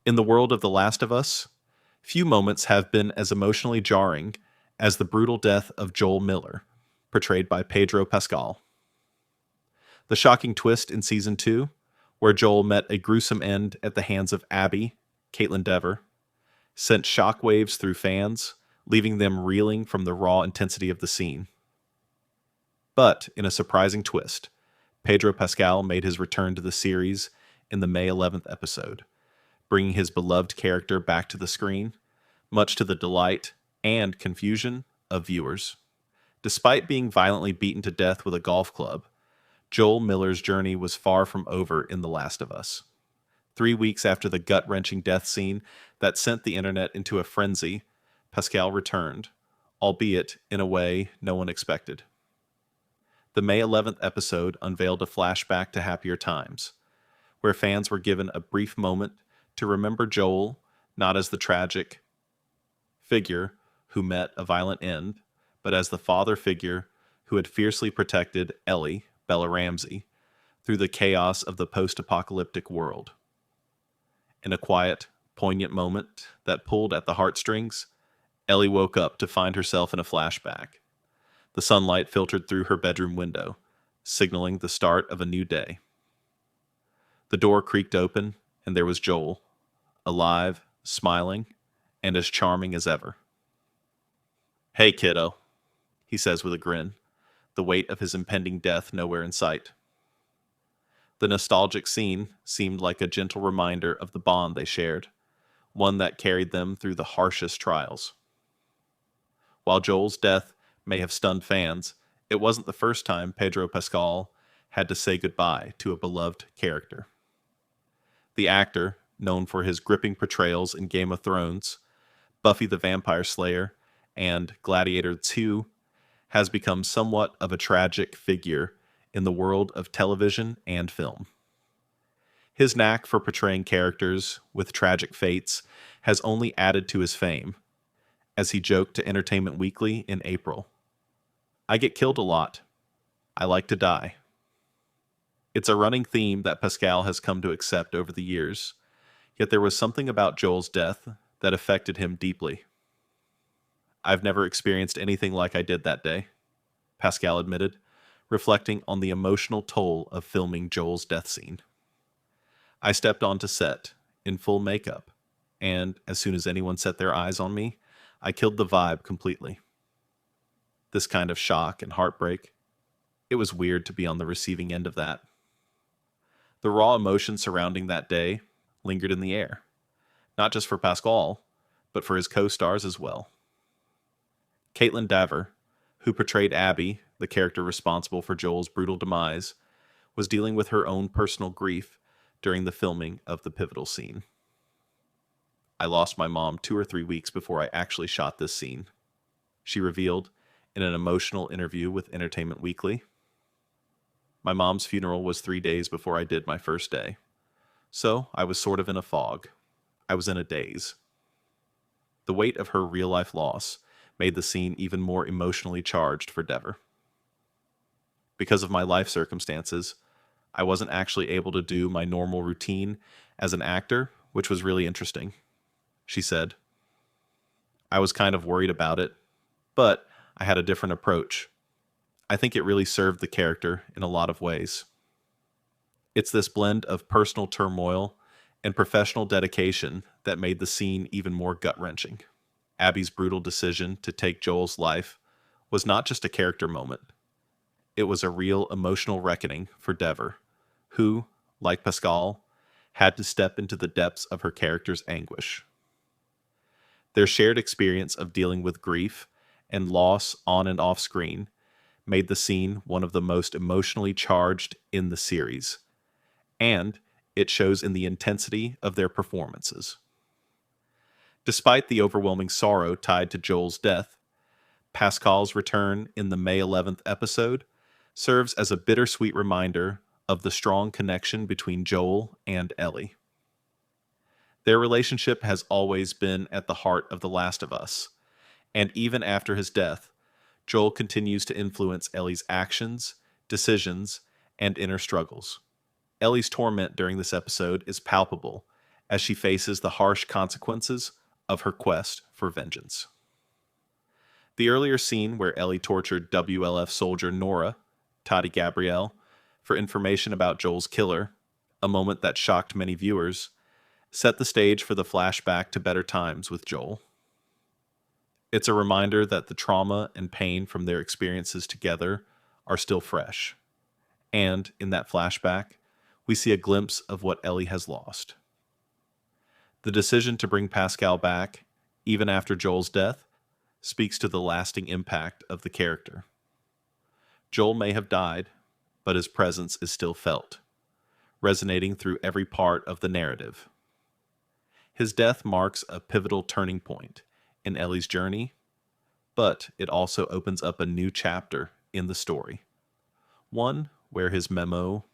In the world of The Last of Us, few moments have been as emotionally jarring as the brutal death of Joel Miller, portrayed by Pedro Pascal. The shocking twist in Season 2, where Joel met a gruesome end at the hands of Abby, Kaitlyn Dever, sent shockwaves through fans, leaving them reeling from the raw intensity of the scene. But, in a surprising twist, Pedro Pascal made his return to the series in the May 11th episode, bringing his beloved character back to the screen, much to the delight and confusion of viewers. Despite being violently beaten to death with a golf club, Joel Miller's journey was far from over in The Last of Us. 3 weeks after the gut-wrenching death scene that sent the internet into a frenzy, Pascal returned, albeit in a way no one expected. The May 11th episode unveiled a flashback to happier times, where fans were given a brief moment to remember Joel not as the tragic figure who met a violent end, but as the father figure who had fiercely protected Ellie, Bella Ramsey, through the chaos of the post-apocalyptic world. In a quiet, poignant moment that pulled at the heartstrings, Ellie woke up to find herself in a flashback. The sunlight filtered through her bedroom window, signaling the start of a new day. The door creaked open, and there was Joel, alive, smiling, and as charming as ever. "Hey, kiddo," he says with a grin, the weight of his impending death nowhere in sight. The nostalgic scene seemed like a gentle reminder of the bond they shared, one that carried them through the harshest trials. While Joel's death may have stunned fans, it wasn't the first time Pedro Pascal had to say goodbye to a beloved character. The actor, known for his gripping portrayals in Game of Thrones, Buffy the Vampire Slayer, and Gladiator 2, has become somewhat of a tragic figure in the world of television and film. His knack for portraying characters with tragic fates has only added to his fame, as he joked to Entertainment Weekly in April. "I get killed a lot. I like to die." It's a running theme that Pascal has come to accept over the years, yet there was something about Joel's death that affected him deeply. "I've never experienced anything like I did that day," Pascal admitted, reflecting on the emotional toll of filming Joel's death scene. "I stepped onto set, in full makeup, and as soon as anyone set their eyes on me, I killed the vibe completely. This kind of shock and heartbreak, it was weird to be on the receiving end of that." The raw emotion surrounding that day lingered in the air, not just for Pascal, but for his co-stars as well. Kaitlyn Dever, who portrayed Abby, the character responsible for Joel's brutal demise, was dealing with her own personal grief during the filming of the pivotal scene. "I lost my mom 2 or 3 weeks before I actually shot this scene," she revealed in an emotional interview with Entertainment Weekly. "My mom's funeral was 3 days before I did my first day, so I was sort of in a fog. I was in a daze." The weight of her real-life loss made the scene even more emotionally charged for Dever. "Because of my life circumstances, I wasn't actually able to do my normal routine as an actor, which was really interesting," she said. "I was kind of worried about it, but I had a different approach. I think it really served the character in a lot of ways. It's this blend of personal turmoil and professional dedication that made the scene even more gut-wrenching." Abby's brutal decision to take Joel's life was not just a character moment. It was a real emotional reckoning for Dever, who, like Pascal, had to step into the depths of her character's anguish. Their shared experience of dealing with grief and loss on and off screen made the scene one of the most emotionally charged in the series, and it shows in the intensity of their performances. Despite the overwhelming sorrow tied to Joel's death, Pascal's return in the May 11th episode serves as a bittersweet reminder of the strong connection between Joel and Ellie. Their relationship has always been at the heart of The Last of Us, and even after his death, Joel continues to influence Ellie's actions, decisions, and inner struggles. Ellie's torment during this episode is palpable, as she faces the harsh consequences of her quest for vengeance. The earlier scene where Ellie tortured WLF soldier Nora, Toddy Gabrielle, for information about Joel's killer, a moment that shocked many viewers, set the stage for the flashback to better times with Joel. It's a reminder that the trauma and pain from their experiences together are still fresh. And in that flashback, we see a glimpse of what Ellie has lost. The decision to bring Pascal back, even after Joel's death, speaks to the lasting impact of the character. Joel may have died, but his presence is still felt, resonating through every part of the narrative. His death marks a pivotal turning point in Ellie's journey, but it also opens up a new chapter in the story, one where his memo